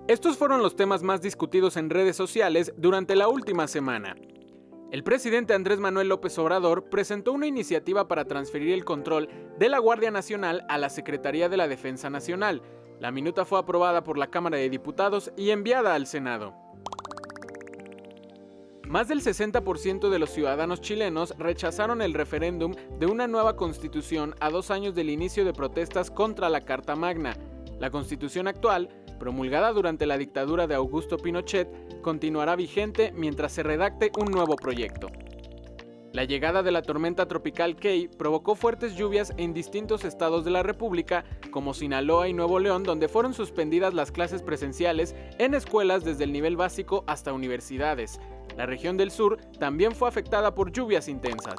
Estos fueron los temas más discutidos en redes sociales durante la última semana. El presidente Andrés Manuel López Obrador presentó una iniciativa para transferir el control de la Guardia Nacional a la Secretaría de la Defensa Nacional. La minuta fue aprobada por la Cámara de Diputados y enviada al Senado. Más del 60% de los ciudadanos chilenos rechazaron el referéndum de una nueva constitución a 2 años del inicio de protestas contra la Carta Magna. La constitución actual, promulgada durante la dictadura de Augusto Pinochet, continuará vigente mientras se redacte un nuevo proyecto. La llegada de la tormenta tropical Key provocó fuertes lluvias en distintos estados de la República, como Sinaloa y Nuevo León, donde fueron suspendidas las clases presenciales en escuelas desde el nivel básico hasta universidades. La región del sur también fue afectada por lluvias intensas.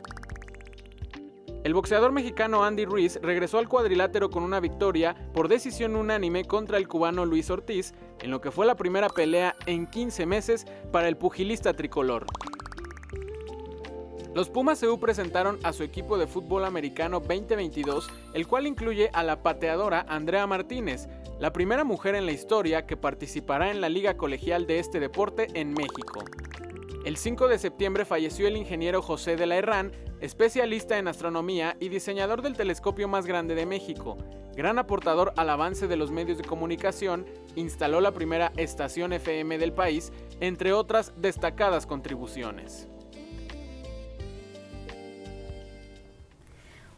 El boxeador mexicano Andy Ruiz regresó al cuadrilátero con una victoria por decisión unánime contra el cubano Luis Ortiz, en lo que fue la primera pelea en 15 meses para el pugilista tricolor. Los Pumas CU presentaron a su equipo de fútbol americano 2022, el cual incluye a la pateadora Andrea Martínez, la primera mujer en la historia que participará en la liga colegial de este deporte en México. El 5 de septiembre falleció el ingeniero José de la Herrán, especialista en astronomía y diseñador del telescopio más grande de México. Gran aportador al avance de los medios de comunicación, instaló la primera estación FM del país, entre otras destacadas contribuciones.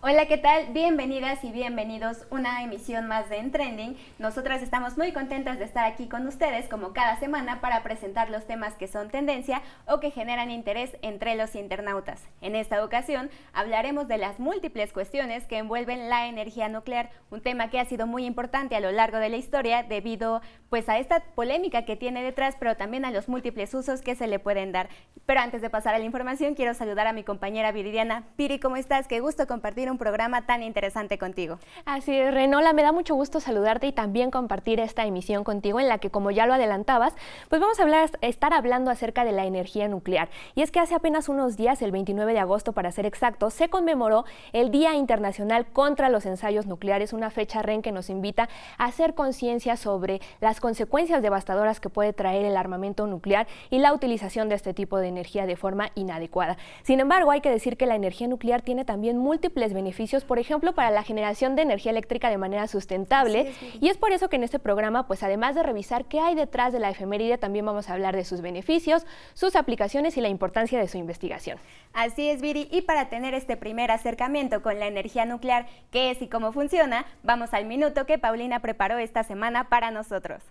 Hola, ¿qué tal? Bienvenidas y bienvenidos a una emisión más de En Trending. Nosotras estamos muy contentas de estar aquí con ustedes como cada semana para presentar los temas que son tendencia o que generan interés entre los internautas. En esta ocasión hablaremos de las múltiples cuestiones que envuelven la energía nuclear, un tema que ha sido muy importante a lo largo de la historia debido pues a esta polémica que tiene detrás, pero también a los múltiples usos que se le pueden dar. Pero antes de pasar a la información, quiero saludar a mi compañera Viridiana. Viri, ¿cómo estás? Qué gusto compartir un programa tan interesante contigo. Así es, Renola, me da mucho gusto saludarte y también compartir esta emisión contigo en la que, como ya lo adelantabas, pues vamos a estar hablando acerca de la energía nuclear. Y es que hace apenas unos días, el 29 de agosto para ser exacto, se conmemoró el Día Internacional contra los Ensayos Nucleares, una fecha, Ren, que nos invita a hacer conciencia sobre las consecuencias devastadoras que puede traer el armamento nuclear y la utilización de este tipo de energía de forma inadecuada. Sin embargo, hay que decir que la energía nuclear tiene también múltiples beneficios, por ejemplo, para la generación de energía eléctrica de manera sustentable, y es por eso que en este programa, pues además de revisar qué hay detrás de la efeméride, también vamos a hablar de sus beneficios, sus aplicaciones y la importancia de su investigación. Así es, Viri, y para tener este primer acercamiento con la energía nuclear, qué es y cómo funciona, vamos al minuto que Paulina preparó esta semana para nosotros.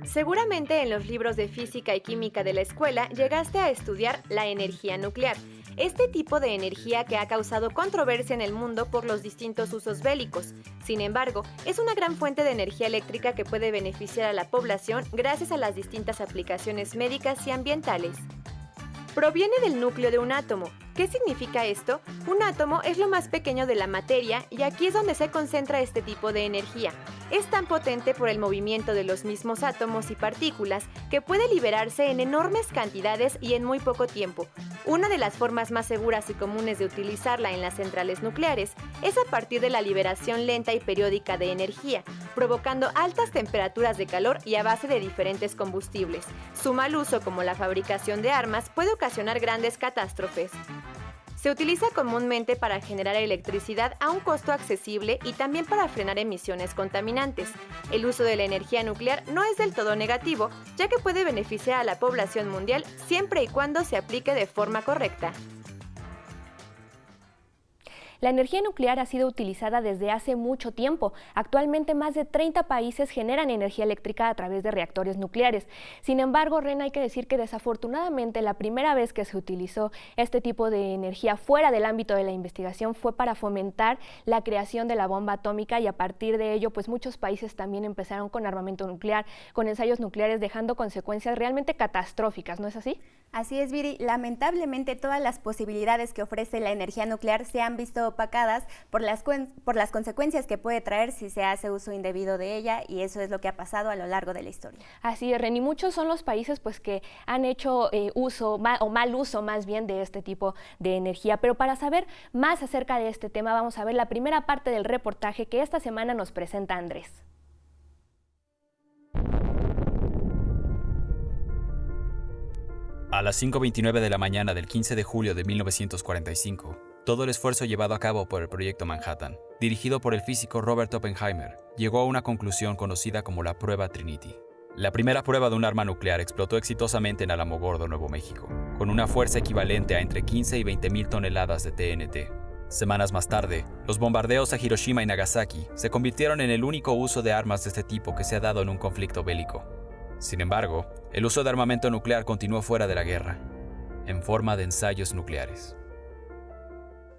Seguramente en los libros de física y química de la escuela llegaste a estudiar la energía nuclear, este tipo de energía que ha causado controversia en el mundo por los distintos usos bélicos. Sin embargo, es una gran fuente de energía eléctrica que puede beneficiar a la población gracias a las distintas aplicaciones médicas y ambientales. Proviene del núcleo de un átomo. ¿Qué significa esto? Un átomo es lo más pequeño de la materia y aquí es donde se concentra este tipo de energía. Es tan potente por el movimiento de los mismos átomos y partículas que puede liberarse en enormes cantidades y en muy poco tiempo. Una de las formas más seguras y comunes de utilizarla en las centrales nucleares es a partir de la liberación lenta y periódica de energía, provocando altas temperaturas de calor y a base de diferentes combustibles. Su mal uso, como la fabricación de armas, puede ocasionar grandes catástrofes. Se utiliza comúnmente para generar electricidad a un costo accesible y también para frenar emisiones contaminantes. El uso de la energía nuclear no es del todo negativo, ya que puede beneficiar a la población mundial siempre y cuando se aplique de forma correcta. La energía nuclear ha sido utilizada desde hace mucho tiempo. Actualmente más de 30 países generan energía eléctrica a través de reactores nucleares. Sin embargo, Ren, hay que decir que desafortunadamente la primera vez que se utilizó este tipo de energía fuera del ámbito de la investigación fue para fomentar la creación de la bomba atómica, y a partir de ello pues muchos países también empezaron con armamento nuclear, con ensayos nucleares, dejando consecuencias realmente catastróficas, ¿no es así? Así es, Viri. Lamentablemente todas las posibilidades que ofrece la energía nuclear se han visto opacadas por las consecuencias que puede traer si se hace uso indebido de ella, y eso es lo que ha pasado a lo largo de la historia. Así es, Ren, y muchos son los países pues que han hecho mal uso más bien de este tipo de energía. Pero para saber más acerca de este tema vamos a ver la primera parte del reportaje que esta semana nos presenta Andrés. A las 5:29 de la mañana del 15 de julio de 1945, todo el esfuerzo llevado a cabo por el Proyecto Manhattan, dirigido por el físico Robert Oppenheimer, llegó a una conclusión conocida como la Prueba Trinity. La primera prueba de un arma nuclear explotó exitosamente en Alamogordo, Nuevo México, con una fuerza equivalente a entre 15 y 20.000 toneladas de TNT. Semanas más tarde, los bombardeos a Hiroshima y Nagasaki se convirtieron en el único uso de armas de este tipo que se ha dado en un conflicto bélico. Sin embargo, el uso de armamento nuclear continuó fuera de la guerra, en forma de ensayos nucleares.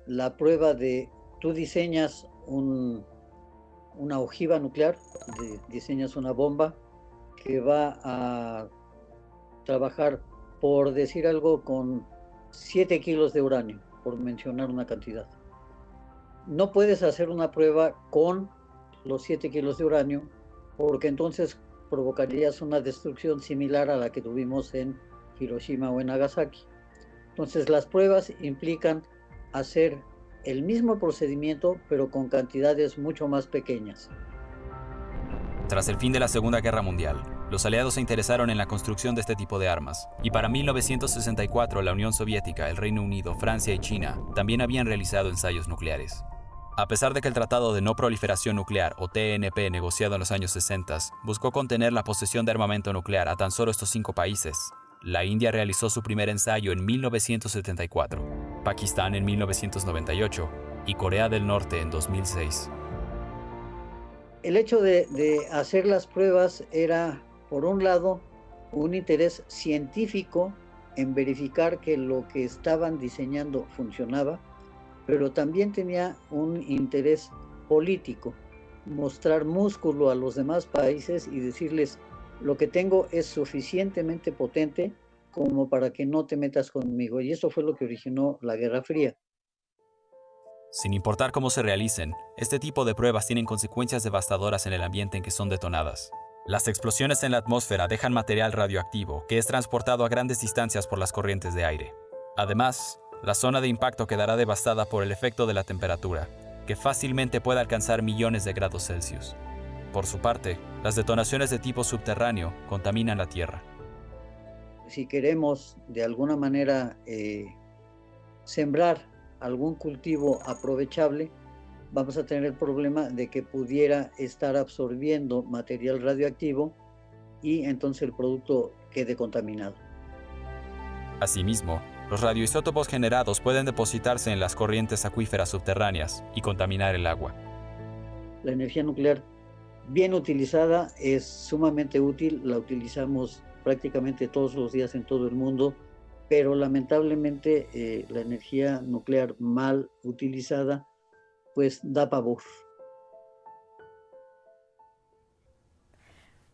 La prueba de tú diseñas una ojiva nuclear, diseñas una bomba que va a trabajar, por decir algo, con 7 kilos de uranio, por mencionar una cantidad. No puedes hacer una prueba con los 7 kilos de uranio, porque entonces provocarías una destrucción similar a la que tuvimos en Hiroshima o en Nagasaki. Entonces las pruebas implican hacer el mismo procedimiento, pero con cantidades mucho más pequeñas. Tras el fin de la Segunda Guerra Mundial, los aliados se interesaron en la construcción de este tipo de armas, y para 1964 la Unión Soviética, el Reino Unido, Francia y China también habían realizado ensayos nucleares. A pesar de que el Tratado de No Proliferación Nuclear, o TNP, negociado en los años 60, buscó contener la posesión de armamento nuclear a tan solo estos 5 países, la India realizó su primer ensayo en 1974, Pakistán en 1998 y Corea del Norte en 2006. El hecho de hacer las pruebas era, por un lado, un interés científico en verificar que lo que estaban diseñando funcionaba, pero también tenía un interés político, mostrar músculo a los demás países y decirles: lo que tengo es suficientemente potente como para que no te metas conmigo. Y eso fue lo que originó la Guerra Fría. Sin importar cómo se realicen, este tipo de pruebas tienen consecuencias devastadoras en el ambiente en que son detonadas. Las explosiones en la atmósfera dejan material radioactivo que es transportado a grandes distancias por las corrientes de aire. Además, la zona de impacto quedará devastada por el efecto de la temperatura, que fácilmente puede alcanzar millones de grados Celsius. Por su parte, las detonaciones de tipo subterráneo contaminan la Tierra. Si queremos de alguna manera sembrar algún cultivo aprovechable, vamos a tener el problema de que pudiera estar absorbiendo material radioactivo y entonces el producto quede contaminado. Asimismo, los radioisótopos generados pueden depositarse en las corrientes acuíferas subterráneas y contaminar el agua. La energía nuclear, bien utilizada, es sumamente útil, la utilizamos prácticamente todos los días en todo el mundo, pero lamentablemente la energía nuclear mal utilizada pues da pavor.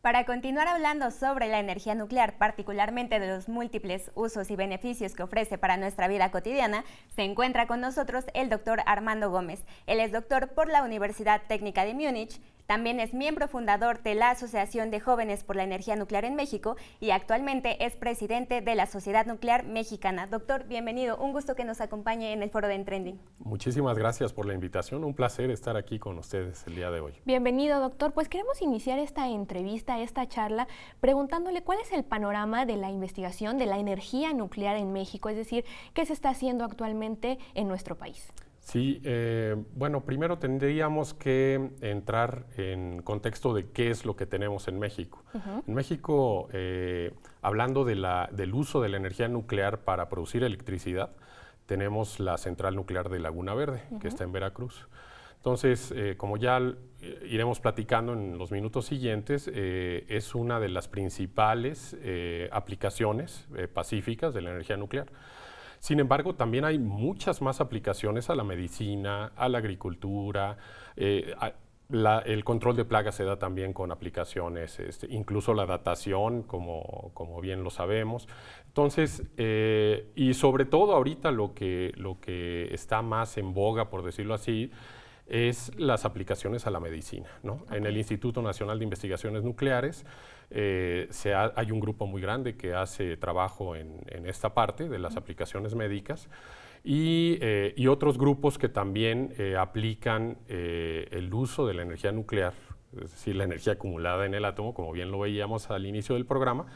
Para continuar hablando sobre la energía nuclear, particularmente de los múltiples usos y beneficios que ofrece para nuestra vida cotidiana, se encuentra con nosotros el doctor Armando Gómez. Él es doctor por la Universidad Técnica de Múnich, también es miembro fundador de la Asociación de Jóvenes por la Energía Nuclear en México y actualmente es presidente de la Sociedad Nuclear Mexicana. Doctor, bienvenido. Un gusto que nos acompañe en el foro de Entrending. Muchísimas gracias por la invitación. Un placer estar aquí con ustedes el día de hoy. Bienvenido, doctor. Pues queremos iniciar esta entrevista, esta charla, preguntándole cuál es el panorama de la investigación de la energía nuclear en México, es decir, qué se está haciendo actualmente en nuestro país. Sí, bueno, primero tendríamos que entrar en contexto de qué es lo que tenemos en México. En México, hablando del uso de la energía nuclear para producir electricidad, tenemos la central nuclear de Laguna Verde, que está en Veracruz. Entonces, como ya iremos platicando en los minutos siguientes, es una de las principales aplicaciones pacíficas de la energía nuclear. Sin embargo, también hay muchas más aplicaciones a la medicina, a la agricultura, el control de plagas se da también con aplicaciones, incluso la datación, como bien lo sabemos. Entonces, y sobre todo ahorita lo que está más en boga, por decirlo así, es las aplicaciones a la medicina, ¿no? Okay. En el Instituto Nacional de Investigaciones Nucleares hay un grupo muy grande que hace trabajo en esta parte de las aplicaciones médicas y otros grupos que también aplican el uso de la energía nuclear, es decir, la energía acumulada en el átomo, como bien lo veíamos al inicio del programa,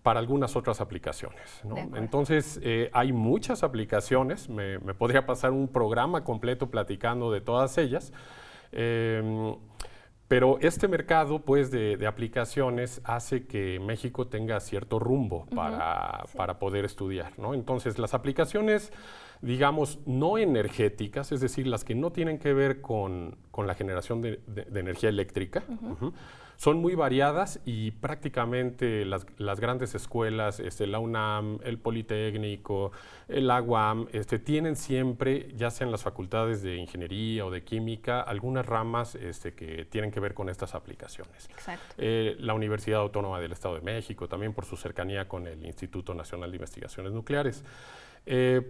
para algunas otras aplicaciones, ¿no? Entonces, hay muchas aplicaciones, me podría pasar un programa completo platicando de todas ellas, pero este mercado, pues, de aplicaciones hace que México tenga cierto rumbo para poder estudiar, ¿no? Entonces, las aplicaciones, digamos, no energéticas, es decir, las que no tienen que ver con la generación de energía eléctrica, son muy variadas y prácticamente las grandes escuelas, la UNAM, el Politécnico, la UAM, tienen siempre, ya sea en las facultades de ingeniería o de química, algunas ramas que tienen que ver con estas aplicaciones. Exacto. La Universidad Autónoma del Estado de México, también por su cercanía con el Instituto Nacional de Investigaciones Nucleares.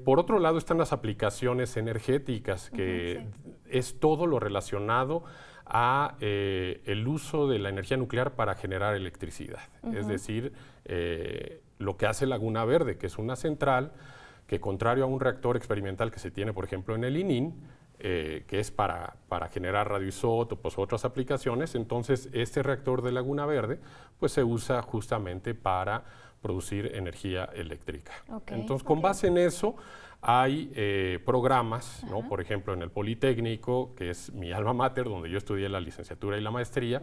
Por otro lado están las aplicaciones energéticas, que es todo lo relacionado a el uso de la energía nuclear para generar electricidad. Es decir, lo que hace Laguna Verde, que es una central que, contrario a un reactor experimental que se tiene, por ejemplo, en el ININ, que es para generar radioisótopos u otras aplicaciones, entonces este reactor de Laguna Verde pues se usa justamente para producir energía eléctrica. Entonces, con base en eso, hay programas, ¿no? Por ejemplo, en el Politécnico, que es mi alma mater, donde yo estudié la licenciatura y la maestría,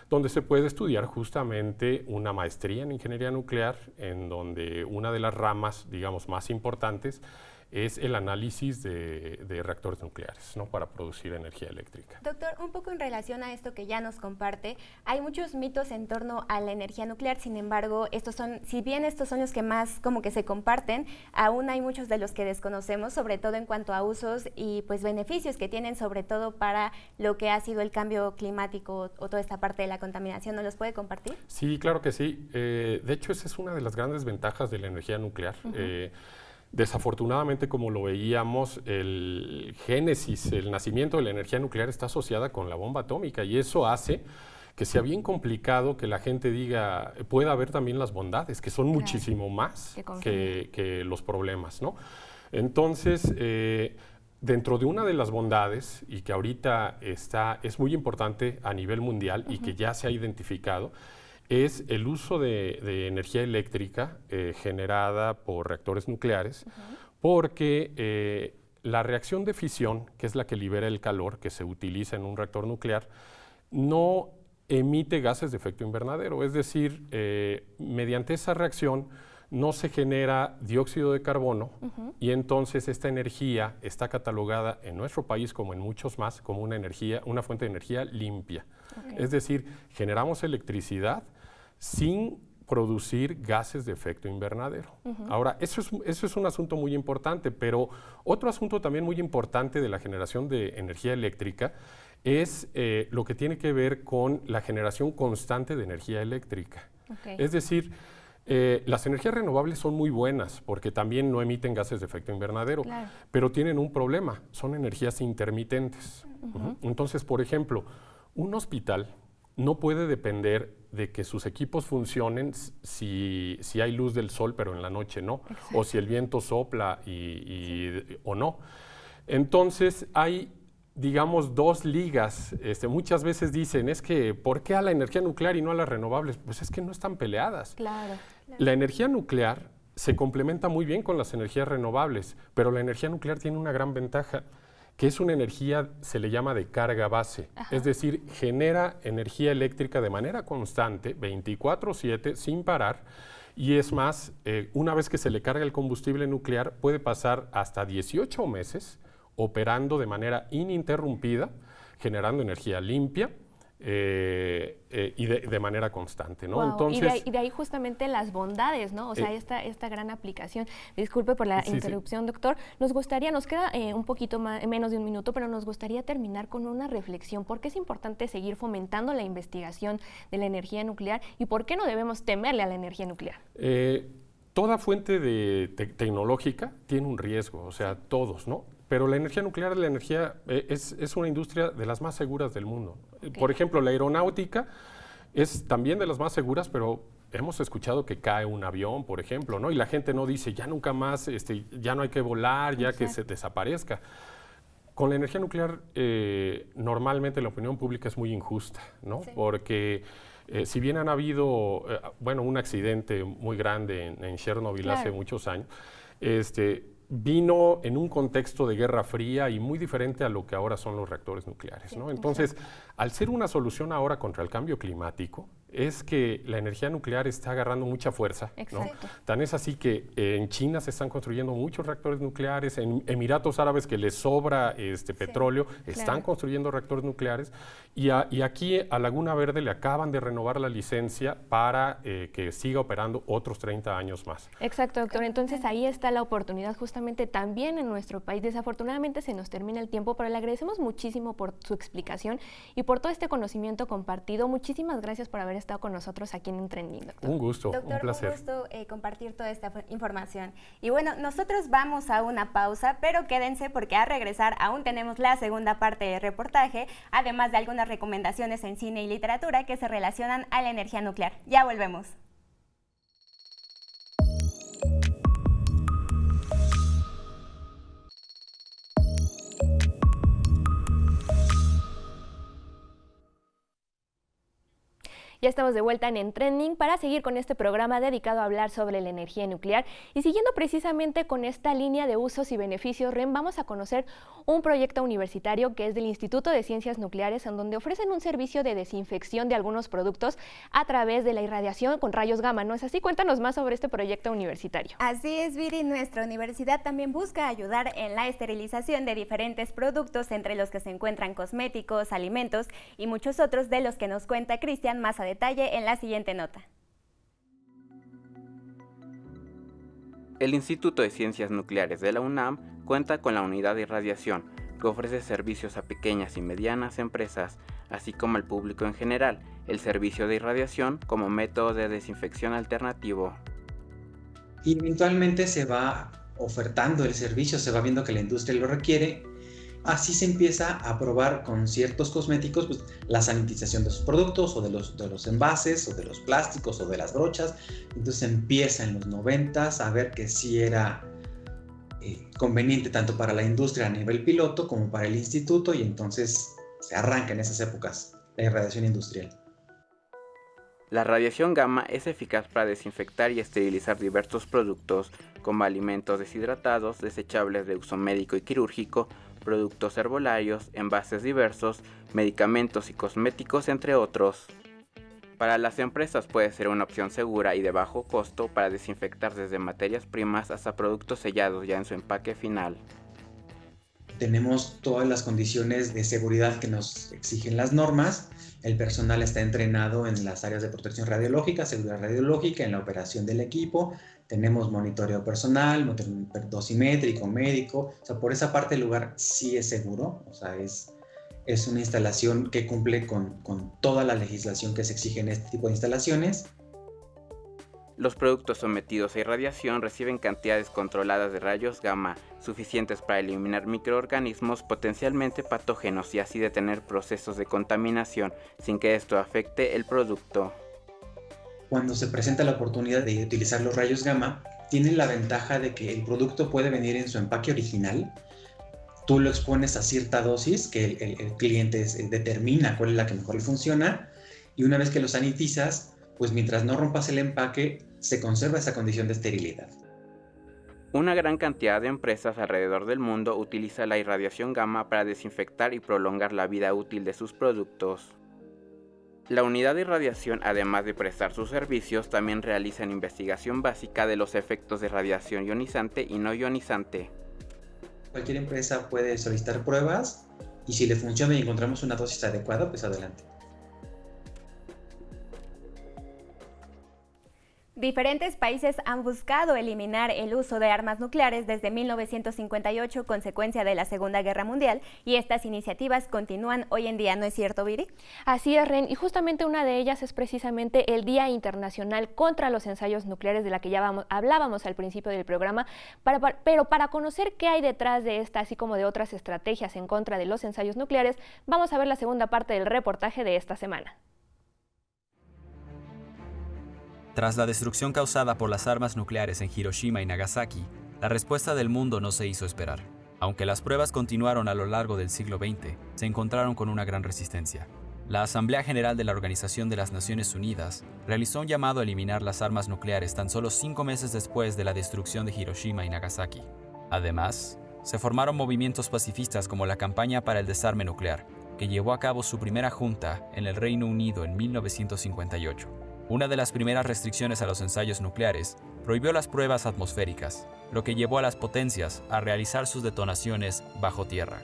donde se puede estudiar justamente una maestría en ingeniería nuclear, en donde una de las ramas, digamos, más importantes es el análisis de reactores nucleares, ¿no? Para producir energía eléctrica. Doctor, un poco en relación a esto que ya nos comparte, hay muchos mitos en torno a la energía nuclear, sin embargo, si bien estos son los que más como que se comparten, aún hay muchos de los que desconocemos, sobre todo en cuanto a usos y pues beneficios que tienen, sobre todo para lo que ha sido el cambio climático o toda esta parte de la contaminación. ¿Nos los puede compartir? Sí, claro que sí. De hecho, esa es una de las grandes ventajas de la energía nuclear. Desafortunadamente, como lo veíamos, el génesis, el nacimiento de la energía nuclear está asociada con la bomba atómica, y eso hace que sea bien complicado que la gente diga, pueda haber también las bondades, que son muchísimo más que los problemas, ¿no? Entonces, dentro de una de las bondades, y que ahorita es muy importante a nivel mundial y que ya se ha identificado, es el uso de energía eléctrica generada por reactores nucleares, porque la reacción de fisión, que es la que libera el calor que se utiliza en un reactor nuclear, no emite gases de efecto invernadero. Es decir, mediante esa reacción no se genera dióxido de carbono, y entonces esta energía está catalogada en nuestro país, como en muchos más, como una fuente de energía limpia. Es decir, generamos electricidad sin producir gases de efecto invernadero. Ahora, eso es un asunto muy importante, pero otro asunto también muy importante de la generación de energía eléctrica es lo que tiene que ver con la generación constante de energía eléctrica. Es decir, las energías renovables son muy buenas porque también no emiten gases de efecto invernadero, pero tienen un problema, son energías intermitentes. Entonces, por ejemplo, un hospital no puede depender de que sus equipos funcionen si hay luz del sol, pero en la noche no, o si el viento sopla o no. Entonces, hay, digamos, dos ligas. Muchas veces dicen, es que, ¿por qué a la energía nuclear y no a las renovables? Pues es que no están peleadas. La energía nuclear se complementa muy bien con las energías renovables, pero la energía nuclear tiene una gran ventaja, que es una energía, se le llama de carga base. Es decir, genera energía eléctrica de manera constante, 24/7, sin parar, y es más, una vez que se le carga el combustible nuclear, puede pasar hasta 18 meses operando de manera ininterrumpida, generando energía limpia, y de manera constante, ¿no? Entonces, y de ahí justamente las bondades, ¿no? O sea, esta gran aplicación. Disculpe por la interrupción, doctor. Nos queda un poquito menos de un minuto, pero nos gustaría terminar con una reflexión. ¿Por qué es importante seguir fomentando la investigación de la energía nuclear y por qué no debemos temerle a la energía nuclear? Toda fuente tecnológica tiene un riesgo, o sea, todos, ¿no? Pero la energía nuclear, es una industria de las más seguras del mundo. Por ejemplo, la aeronáutica es también de las más seguras, pero hemos escuchado que cae un avión, por ejemplo, ¿no? Y la gente no dice, ya nunca más, ya no hay que volar, ya que se desaparezca. Con la energía nuclear, normalmente la opinión pública es muy injusta, ¿no? Porque Si bien han habido, un accidente muy grande en Chernobyl hace muchos años, vino en un contexto de Guerra Fría y muy diferente a lo que ahora son los reactores nucleares, ¿no? Entonces, al ser una solución ahora contra el cambio climático, es que la energía nuclear está agarrando mucha fuerza, ¿no? Tan es así que en China se están construyendo muchos reactores nucleares, en Emiratos Árabes, que les sobra petróleo, están construyendo reactores nucleares, y aquí a Laguna Verde le acaban de renovar la licencia para que siga operando otros 30 años más. Exacto, doctor. Entonces ahí está la oportunidad justamente también en nuestro país. Desafortunadamente se nos termina el tiempo, pero le agradecemos muchísimo por su explicación y por todo este conocimiento compartido. Muchísimas gracias por haber estado con nosotros aquí en Trending, doctor. Un gusto, doctor, un placer. Un gusto compartir toda esta información. Y bueno, nosotros vamos a una pausa, pero quédense porque al regresar aún tenemos la segunda parte del reportaje, además de algunas recomendaciones en cine y literatura que se relacionan a la energía nuclear. Ya volvemos. Ya estamos de vuelta en Trending para seguir con este programa dedicado a hablar sobre la energía nuclear. Y siguiendo precisamente con esta línea de usos y beneficios, REN, vamos a conocer un proyecto universitario que es del Instituto de Ciencias Nucleares, en donde ofrecen un servicio de desinfección de algunos productos a través de la irradiación con rayos gamma, ¿no es así? Cuéntanos más sobre este proyecto universitario. Así es, Viri. Nuestra universidad también busca ayudar en la esterilización de diferentes productos, entre los que se encuentran cosméticos, alimentos y muchos otros, de los que nos cuenta Cristian más a detalle en la siguiente nota. El Instituto de Ciencias Nucleares de la UNAM cuenta con la unidad de irradiación, que ofrece servicios a pequeñas y medianas empresas, así como al público en general, el servicio de irradiación como método de desinfección alternativo. Y eventualmente se va ofertando el servicio, se va viendo que la industria lo requiere. Así se empieza a probar con ciertos cosméticos pues, la sanitización de sus productos o de los envases o de los plásticos o de las brochas. Entonces empieza en los 90s a ver que sí era conveniente tanto para la industria a nivel piloto como para el instituto, y entonces se arranca en esas épocas la irradiación industrial. La radiación gamma es eficaz para desinfectar y esterilizar diversos productos, como alimentos deshidratados, desechables de uso médico y quirúrgico, productos herbolarios, envases diversos, medicamentos y cosméticos, entre otros. Para las empresas puede ser una opción segura y de bajo costo para desinfectar desde materias primas hasta productos sellados ya en su empaque final. Tenemos todas las condiciones de seguridad que nos exigen las normas. El personal está entrenado en las áreas de protección radiológica, seguridad radiológica, en la operación del equipo. Tenemos monitoreo personal, dosimétrico, médico. O sea, por esa parte el lugar sí es seguro. O sea, es una instalación que cumple con toda la legislación que se exige en este tipo de instalaciones. Los productos sometidos a irradiación reciben cantidades controladas de rayos gamma, suficientes para eliminar microorganismos potencialmente patógenos y así detener procesos de contaminación sin que esto afecte el producto. Cuando se presenta la oportunidad de utilizar los rayos gamma, tienen la ventaja de que el producto puede venir en su empaque original. Tú lo expones a cierta dosis que el cliente determina cuál es la que mejor le funciona, y una vez que lo sanitizas, pues mientras no rompas el empaque, se conserva esa condición de esterilidad. Una gran cantidad de empresas alrededor del mundo utiliza la irradiación gamma para desinfectar y prolongar la vida útil de sus productos. La unidad de irradiación, además de prestar sus servicios, también realiza investigación básica de los efectos de radiación ionizante y no ionizante. Cualquier empresa puede solicitar pruebas y si le funciona y encontramos una dosis adecuada, pues adelante. Diferentes países han buscado eliminar el uso de armas nucleares desde 1958, consecuencia de la Segunda Guerra Mundial, y estas iniciativas continúan hoy en día, ¿no es cierto, Viri? Así es, Ren, y justamente una de ellas es precisamente el Día Internacional contra los Ensayos Nucleares, de la que ya hablábamos al principio del programa, pero para conocer qué hay detrás de esta, así como de otras estrategias en contra de los ensayos nucleares, vamos a ver la segunda parte del reportaje de esta semana. Tras la destrucción causada por las armas nucleares en Hiroshima y Nagasaki, la respuesta del mundo no se hizo esperar. Aunque las pruebas continuaron a lo largo del siglo XX, se encontraron con una gran resistencia. La Asamblea General de la Organización de las Naciones Unidas realizó un llamado a eliminar las armas nucleares tan solo 5 meses después de la destrucción de Hiroshima y Nagasaki. Además, se formaron movimientos pacifistas como la Campaña para el Desarme Nuclear, que llevó a cabo su primera junta en el Reino Unido en 1958. Una de las primeras restricciones a los ensayos nucleares prohibió las pruebas atmosféricas, lo que llevó a las potencias a realizar sus detonaciones bajo tierra.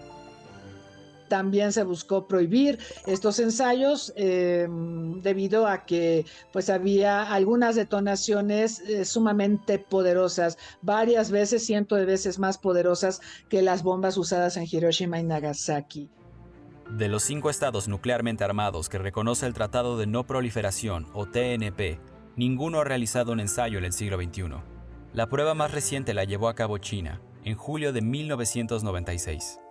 También se buscó prohibir estos ensayos debido a que pues había algunas detonaciones sumamente poderosas, varias veces, cientos de veces más poderosas que las bombas usadas en Hiroshima y Nagasaki. De los 5 estados nuclearmente armados que reconoce el Tratado de No Proliferación, o TNP, ninguno ha realizado un ensayo en el siglo XXI. La prueba más reciente la llevó a cabo China, en julio de 1996.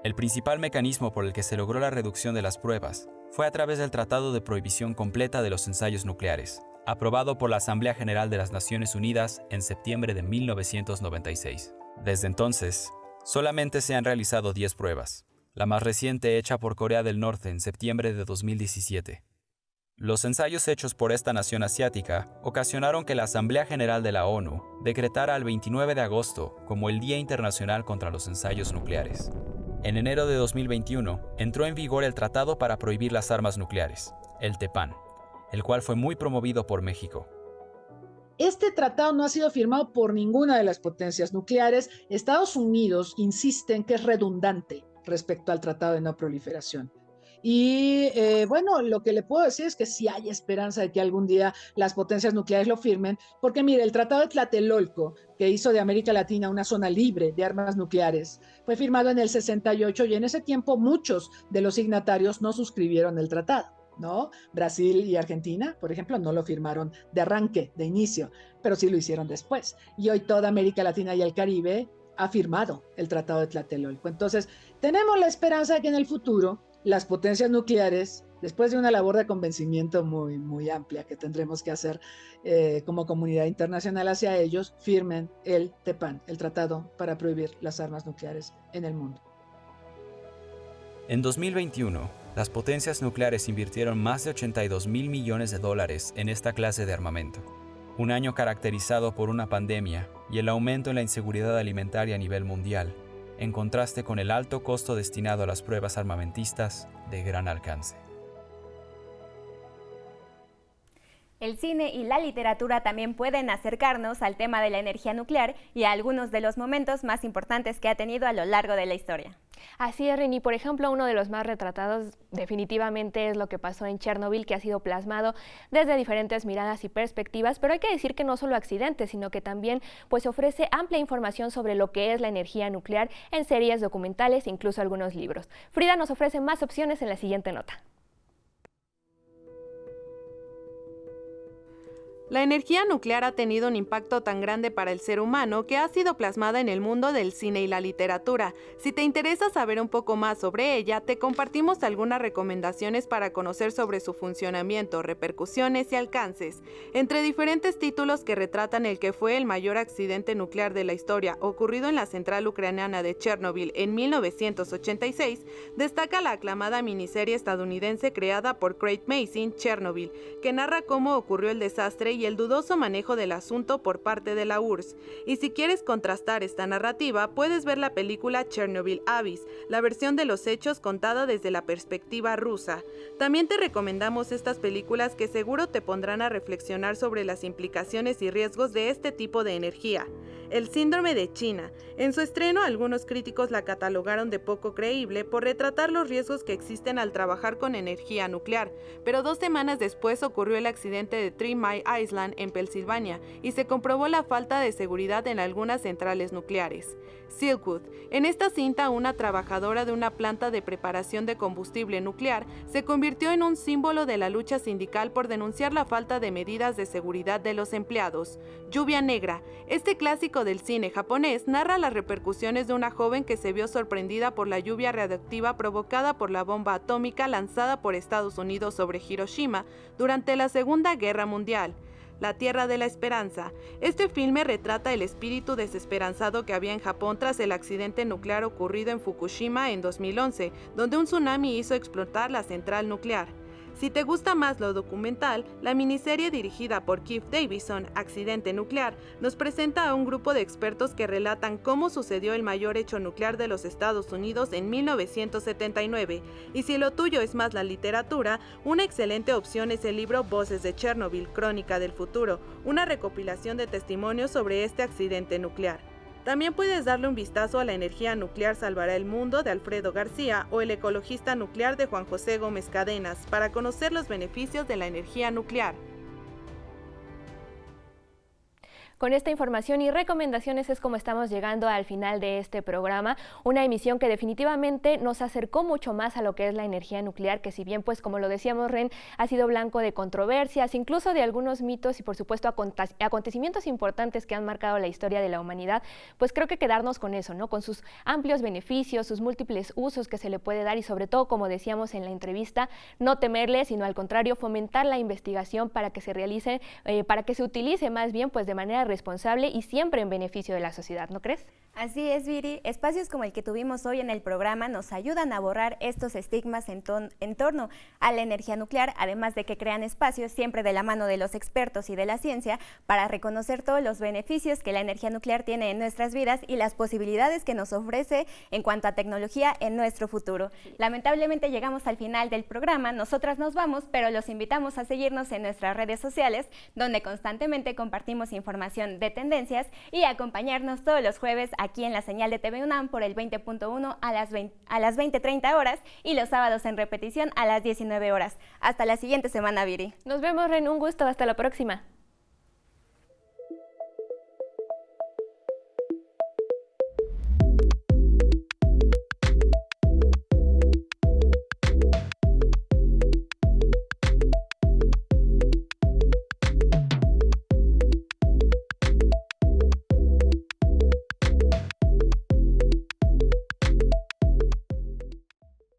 El principal mecanismo por el que se logró la reducción de las pruebas fue a través del Tratado de Prohibición Completa de los Ensayos Nucleares, aprobado por la Asamblea General de las Naciones Unidas en septiembre de 1996. Desde entonces, solamente se han realizado 10 pruebas, la más reciente hecha por Corea del Norte en septiembre de 2017. Los ensayos hechos por esta nación asiática ocasionaron que la Asamblea General de la ONU decretara el 29 de agosto como el Día Internacional contra los Ensayos Nucleares. En enero de 2021 entró en vigor el Tratado para Prohibir las Armas Nucleares, el TEPAN, el cual fue muy promovido por México. Este tratado no ha sido firmado por ninguna de las potencias nucleares. Estados Unidos insiste en que es redundante respecto al Tratado de No Proliferación. Y bueno, lo que le puedo decir es que sí hay esperanza de que algún día las potencias nucleares lo firmen, porque mire, el Tratado de Tlatelolco, que hizo de América Latina una zona libre de armas nucleares, fue firmado en el 68 y en ese tiempo muchos de los signatarios no suscribieron el tratado, ¿no? Brasil y Argentina, por ejemplo, no lo firmaron de arranque, de inicio, pero sí lo hicieron después. Y hoy toda América Latina y el Caribe ha firmado el Tratado de Tlatelolco. Entonces, tenemos la esperanza de que en el futuro las potencias nucleares, después de una labor de convencimiento muy, muy amplia que tendremos que hacer como comunidad internacional hacia ellos, firmen el TEPAN, el Tratado para Prohibir las Armas Nucleares en el mundo. En 2021, las potencias nucleares invirtieron más de $82 mil millones en esta clase de armamento. Un año caracterizado por una pandemia y el aumento en la inseguridad alimentaria a nivel mundial, en contraste con el alto costo destinado a las pruebas armamentistas de gran alcance. El cine y la literatura también pueden acercarnos al tema de la energía nuclear y a algunos de los momentos más importantes que ha tenido a lo largo de la historia. Así es, Rini. Por ejemplo, uno de los más retratados definitivamente es lo que pasó en Chernobyl, que ha sido plasmado desde diferentes miradas y perspectivas, pero hay que decir que no solo accidentes, sino que también pues, ofrece amplia información sobre lo que es la energía nuclear en series documentales e incluso algunos libros. Frida nos ofrece más opciones en la siguiente nota. La energía nuclear ha tenido un impacto tan grande para el ser humano que ha sido plasmada en el mundo del cine y la literatura. Si te interesa saber un poco más sobre ella, te compartimos algunas recomendaciones para conocer sobre su funcionamiento, repercusiones y alcances. Entre diferentes títulos que retratan el que fue el mayor accidente nuclear de la historia, ocurrido en la central ucraniana de Chernobyl en 1986, destaca la aclamada miniserie estadounidense creada por Craig Mazin, Chernobyl, que narra cómo ocurrió el desastre y el dudoso manejo del asunto por parte de la URSS. Y si quieres contrastar esta narrativa, puedes ver la película Chernobyl Abyss, la versión de los hechos contada desde la perspectiva rusa. También te recomendamos estas películas que seguro te pondrán a reflexionar sobre las implicaciones y riesgos de este tipo de energía. El síndrome de China. En su estreno, algunos críticos la catalogaron de poco creíble por retratar los riesgos que existen al trabajar con energía nuclear, pero 2 semanas después ocurrió el accidente de 3 Mile Island en Pensilvania y se comprobó la falta de seguridad en algunas centrales nucleares. Silkwood. En esta cinta, una trabajadora de una planta de preparación de combustible nuclear se convirtió en un símbolo de la lucha sindical por denunciar la falta de medidas de seguridad de los empleados. Lluvia Negra. Este clásico del cine japonés narra las repercusiones de una joven que se vio sorprendida por la lluvia radiactiva provocada por la bomba atómica lanzada por Estados Unidos sobre Hiroshima durante la Segunda Guerra Mundial. La Tierra de la Esperanza. Este filme retrata el espíritu desesperanzado que había en Japón tras el accidente nuclear ocurrido en Fukushima en 2011, donde un tsunami hizo explotar la central nuclear. Si te gusta más lo documental, la miniserie dirigida por Keith Davidson, Accidente Nuclear, nos presenta a un grupo de expertos que relatan cómo sucedió el mayor hecho nuclear de los Estados Unidos en 1979. Y si lo tuyo es más la literatura, una excelente opción es el libro Voces de Chernobyl, Crónica del Futuro, una recopilación de testimonios sobre este accidente nuclear. También puedes darle un vistazo a La energía nuclear salvará el mundo de Alfredo García o El ecologista nuclear de Juan José Gómez Cadenas para conocer los beneficios de la energía nuclear. Con esta información y recomendaciones es como estamos llegando al final de este programa, una emisión que definitivamente nos acercó mucho más a lo que es la energía nuclear, que si bien, pues como lo decíamos, Ren, ha sido blanco de controversias, incluso de algunos mitos y por supuesto acontecimientos importantes que han marcado la historia de la humanidad, pues creo que quedarnos con eso, ¿no? Con sus amplios beneficios, sus múltiples usos que se le puede dar y sobre todo, como decíamos en la entrevista, no temerle, sino al contrario, fomentar la investigación para que se realice, para que se utilice más bien, pues de manera responsable y siempre en beneficio de la sociedad, ¿no crees? Así es, Viri. Espacios como el que tuvimos hoy en el programa nos ayudan a borrar estos estigmas en torno a la energía nuclear, además de que crean espacios siempre de la mano de los expertos y de la ciencia para reconocer todos los beneficios que la energía nuclear tiene en nuestras vidas y las posibilidades que nos ofrece en cuanto a tecnología en nuestro futuro. Lamentablemente llegamos al final del programa, nosotras nos vamos, pero los invitamos a seguirnos en nuestras redes sociales, donde constantemente compartimos información de tendencias y acompañarnos todos los jueves aquí en la señal de TV UNAM por el 20.1 a las 20:30 horas y los sábados en repetición a las 19 horas. Hasta la siguiente semana, Viri. Nos vemos, Ren, un gusto, hasta la próxima.